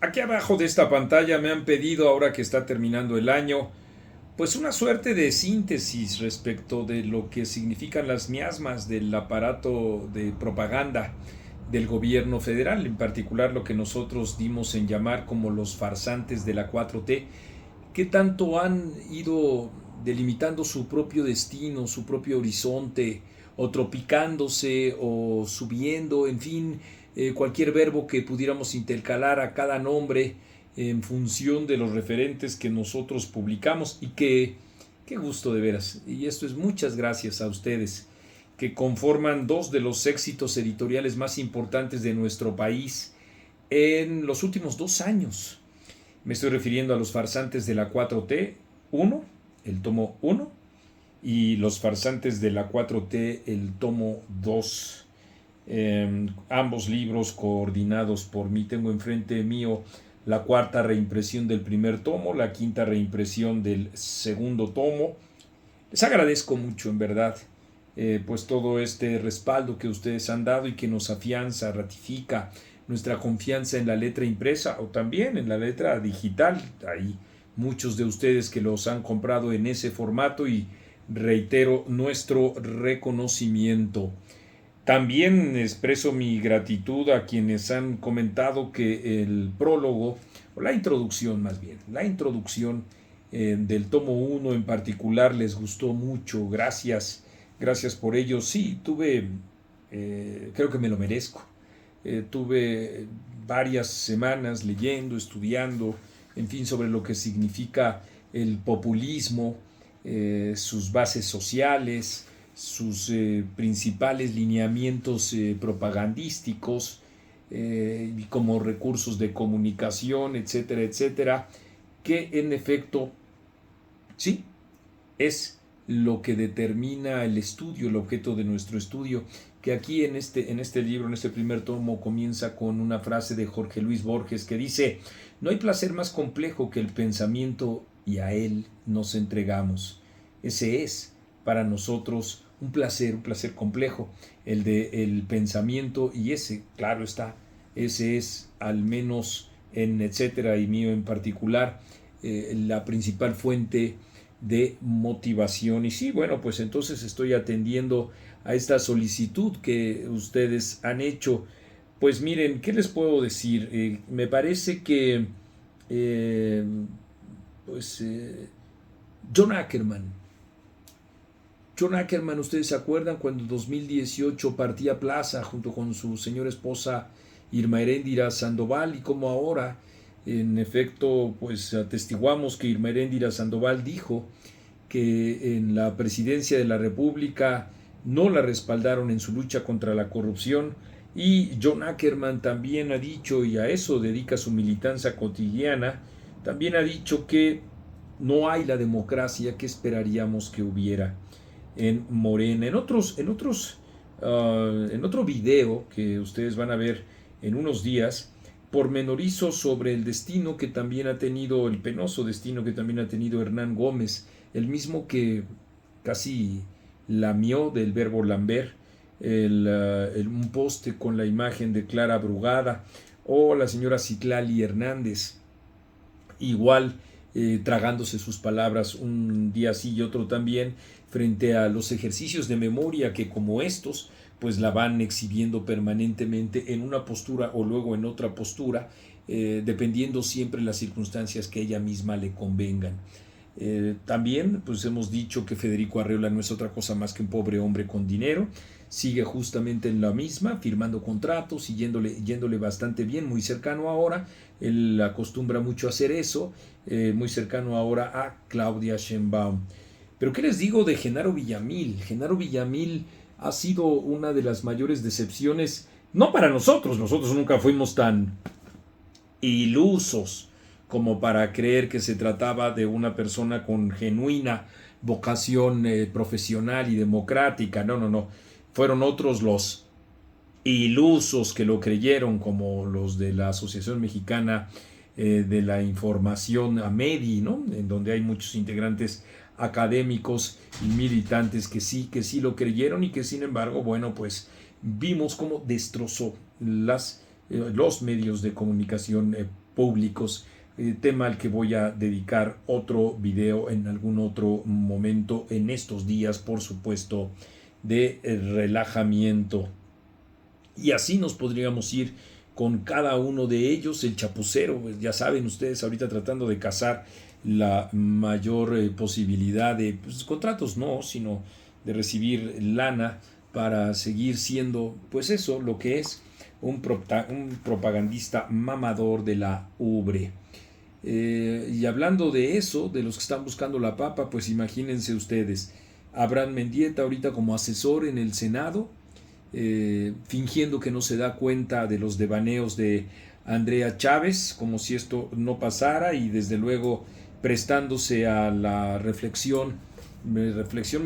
Aquí abajo de esta pantalla me han pedido, ahora que está terminando el año, pues una suerte de síntesis respecto de lo que significan las miasmas del aparato de propaganda del gobierno federal, en particular lo que nosotros dimos en llamar como los farsantes de la 4T, que tanto han ido delimitando su propio destino, su propio horizonte, o tropicándose, o subiendo, en fin, cualquier verbo que pudiéramos intercalar a cada nombre en función de los referentes que nosotros publicamos y que, qué gusto de veras, y esto es muchas gracias a ustedes, que conforman dos de los éxitos editoriales más importantes de nuestro país en los últimos 2 años. Me estoy refiriendo a los farsantes de la 4T 1, el tomo 1, y los farsantes de la 4T, el tomo 2. Ambos libros coordinados por mí. Tengo enfrente mío la cuarta reimpresión del primer tomo, la quinta reimpresión del segundo tomo. Les agradezco mucho, en verdad, pues todo este respaldo que ustedes han dado y que nos afianza, ratifica nuestra confianza en la letra impresa o también en la letra digital. Hay muchos de ustedes que los han comprado en ese formato y reitero nuestro reconocimiento. También expreso mi gratitud a quienes han comentado que el prólogo, o la introducción más bien, la introducción del tomo 1 en particular les gustó mucho. Gracias, gracias por ello. Sí, creo que me lo merezco. Tuve varias semanas leyendo, estudiando, en fin, sobre lo que significa el populismo, sus bases sociales, sus principales lineamientos propagandísticos y como recursos de comunicación, etcétera, etcétera, que en efecto, sí, es lo que determina el estudio, el objeto de nuestro estudio, que aquí en este libro, en este primer tomo, comienza con una frase de Jorge Luis Borges que dice: no hay placer más complejo que el pensamiento y a él nos entregamos. Ese es para nosotros un placer complejo, el de el pensamiento, y ese, claro está, ese es, al menos en etcétera y mío en particular, la principal fuente de motivación. Y sí, bueno, pues entonces estoy atendiendo a esta solicitud que ustedes han hecho. Pues miren, ¿qué les puedo decir? Me parece que eh, pues John Ackerman, ustedes se acuerdan cuando en 2018 partía a Plaza junto con su señora esposa Irma Heréndira Sandoval, y como ahora en efecto pues atestiguamos que Irma Heréndira Sandoval dijo que en la presidencia de la República no la respaldaron en su lucha contra la corrupción, y John Ackerman también ha dicho, y a eso dedica su militancia cotidiana, también ha dicho que no hay la democracia que esperaríamos que hubiera en Morena. En otro video que ustedes van a ver en unos días, pormenorizo sobre el destino que también ha tenido, el penoso destino que también ha tenido Hernán Gómez, el mismo que casi lamió del verbo lamber un poste con la imagen de Clara Brugada, o la señora Citlali Hernández, igual tragándose sus palabras un día sí y otro también, frente a los ejercicios de memoria que, como estos, pues la van exhibiendo permanentemente en una postura o luego en otra postura, dependiendo siempre de las circunstancias que ella misma le convengan. También pues hemos dicho que Federico Arreola no es otra cosa más que un pobre hombre con dinero. Sigue justamente en la misma, firmando contratos y yéndole bastante bien, muy cercano ahora. Él acostumbra mucho a hacer eso, muy cercano ahora a Claudia Sheinbaum. Pero ¿qué les digo de Genaro Villamil? Genaro Villamil ha sido una de las mayores decepciones, no para nosotros nunca fuimos tan ilusos como para creer que se trataba de una persona con genuina vocación profesional y democrática. No, no, no. Fueron otros los ilusos que lo creyeron, como los de la Asociación Mexicana de la Información, AMEDI, ¿no? En donde hay muchos integrantes académicos y militantes que sí lo creyeron, y que sin embargo, bueno, pues vimos cómo destrozó los medios de comunicación públicos, tema al que voy a dedicar otro video en algún otro momento en estos días, por supuesto, de relajamiento. Y así nos podríamos ir con cada uno de ellos. El chapucero, pues ya saben ustedes, ahorita tratando de cazar la mayor posibilidad de pues, contratos, no, sino de recibir lana para seguir siendo, pues eso, lo que es un propagandista mamador de la ubre. Y hablando de eso, de los que están buscando la papa, pues imagínense ustedes, Abraham Mendieta ahorita como asesor en el Senado, fingiendo que no se da cuenta de los devaneos de Andrea Chávez, como si esto no pasara, y desde luego prestándose a la reflexión me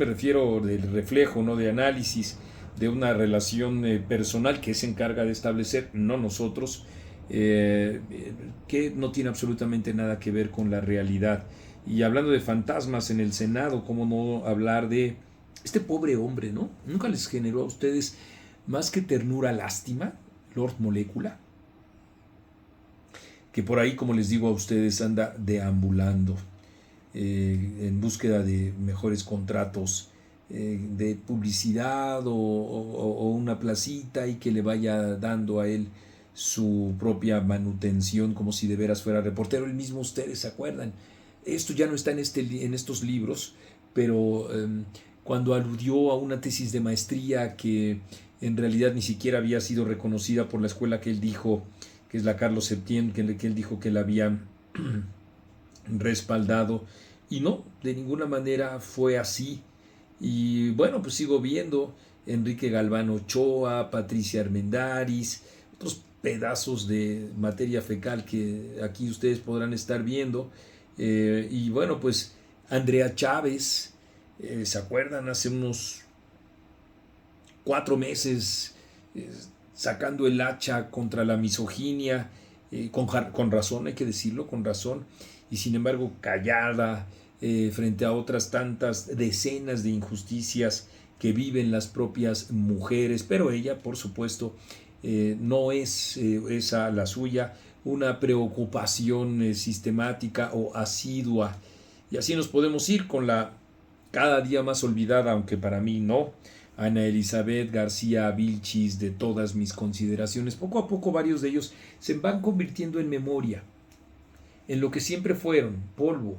refiero del reflejo, no de análisis de una relación personal que se encarga de establecer, no nosotros, que no tiene absolutamente nada que ver con la realidad. Y hablando de fantasmas en el Senado, ¿cómo no hablar de este pobre hombre, no? ¿Nunca les generó a ustedes más que ternura, lástima, Lord Molécula? Que por ahí, como les digo a ustedes, anda deambulando en búsqueda de mejores contratos de publicidad o una placita y que le vaya dando a él su propia manutención como si de veras fuera reportero. El mismo, ustedes se acuerdan, esto ya no está en estos libros, pero cuando aludió a una tesis de maestría que en realidad ni siquiera había sido reconocida por la escuela que él dijo, que es la Carlos Septién, que él dijo que la había respaldado, y no, de ninguna manera fue así. Y bueno, pues sigo viendo Enrique Galván Ochoa, Patricia Armendáriz, otros pedazos de materia fecal que aquí ustedes podrán estar viendo. Y bueno, pues Andrea Chávez, ¿se acuerdan? Hace unos 4 meses sacando el hacha contra la misoginia, con razón, hay que decirlo, con razón, y sin embargo callada frente a otras tantas decenas de injusticias que viven las propias mujeres, pero ella, por supuesto, no es esa la suya, una preocupación sistemática o asidua, y así nos podemos ir con la cada día más olvidada, aunque para mí no, Ana Elizabeth García Vilchis, de todas mis consideraciones. Poco a poco varios de ellos se van convirtiendo en memoria, en lo que siempre fueron, polvo,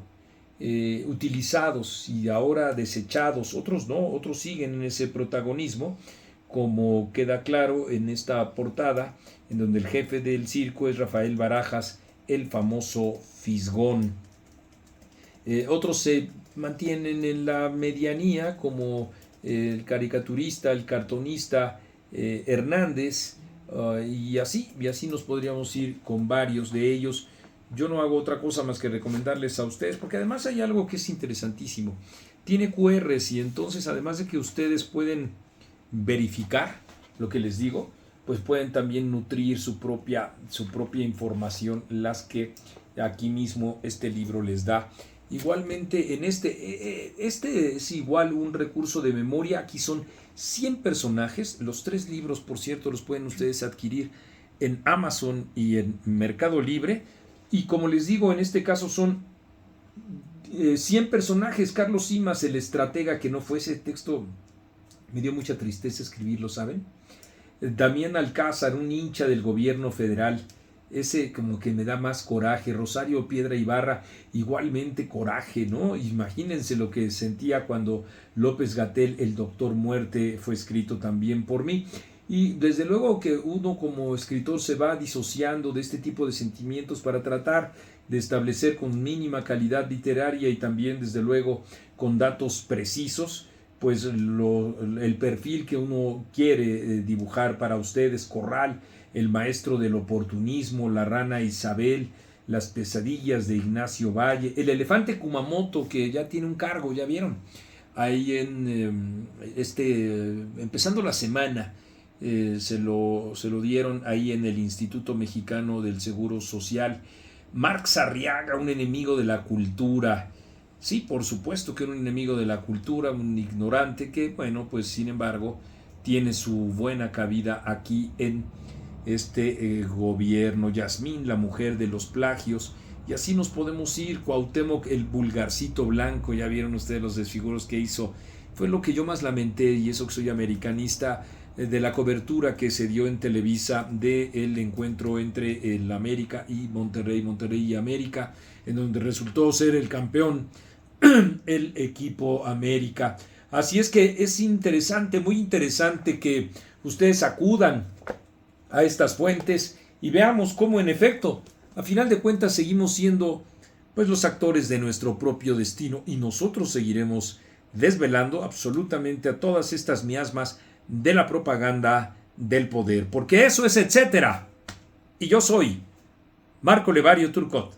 utilizados y ahora desechados. Otros no, otros siguen en ese protagonismo, como queda claro en esta portada, en donde el jefe del circo es Rafael Barajas, el famoso Fisgón. Otros se mantienen en la medianía, como el caricaturista, el cartonista Hernández, y así nos podríamos ir con varios de ellos. Yo no hago otra cosa más que recomendarles a ustedes, porque además hay algo que es interesantísimo. Tiene QRs y entonces, además de que ustedes pueden verificar lo que les digo, pues pueden también nutrir su propia información, las que aquí mismo este libro les da. Igualmente, en este es igual un recurso de memoria. Aquí son 100 personajes. Los 3 libros, por cierto, los pueden ustedes adquirir en Amazon y en Mercado Libre. Y como les digo, en este caso son 100 personajes. Carlos Simas, el estratega, que no fue ese texto, me dio mucha tristeza escribirlo, ¿saben? Damián Alcázar, un hincha del gobierno federal, ese como que me da más coraje. Rosario Piedra Ibarra, igualmente coraje, ¿no? Imagínense lo que sentía cuando López-Gatell, el Doctor Muerte, fue escrito también por mí. Y desde luego que uno como escritor se va disociando de este tipo de sentimientos para tratar de establecer con mínima calidad literaria y también desde luego con datos precisos, pues el perfil que uno quiere dibujar para ustedes. Corral, el maestro del oportunismo, la rana Isabel, las pesadillas de Ignacio Valle, el elefante Kumamoto, que ya tiene un cargo, ya vieron, ahí en empezando la semana, se lo dieron ahí en el Instituto Mexicano del Seguro Social. Marx Arriaga, un enemigo de la cultura. Sí, por supuesto que era un enemigo de la cultura, un ignorante que, bueno, pues sin embargo, tiene su buena cabida aquí en este gobierno, Yasmín, la mujer de los plagios, y así nos podemos ir. Cuauhtémoc, el vulgarcito blanco, ya vieron ustedes los desfiguros que hizo. Fue lo que yo más lamenté, y eso que soy americanista, de la cobertura que se dio en Televisa del encuentro entre el América y Monterrey, Monterrey y América, en donde resultó ser el campeón el equipo América. Así es que es interesante, muy interesante que ustedes acudan a estas fuentes y veamos cómo en efecto, a final de cuentas, seguimos siendo pues los actores de nuestro propio destino, y nosotros seguiremos desvelando absolutamente a todas estas miasmas de la propaganda del poder, porque eso es etcétera. Y yo soy Marco Levario Turcot.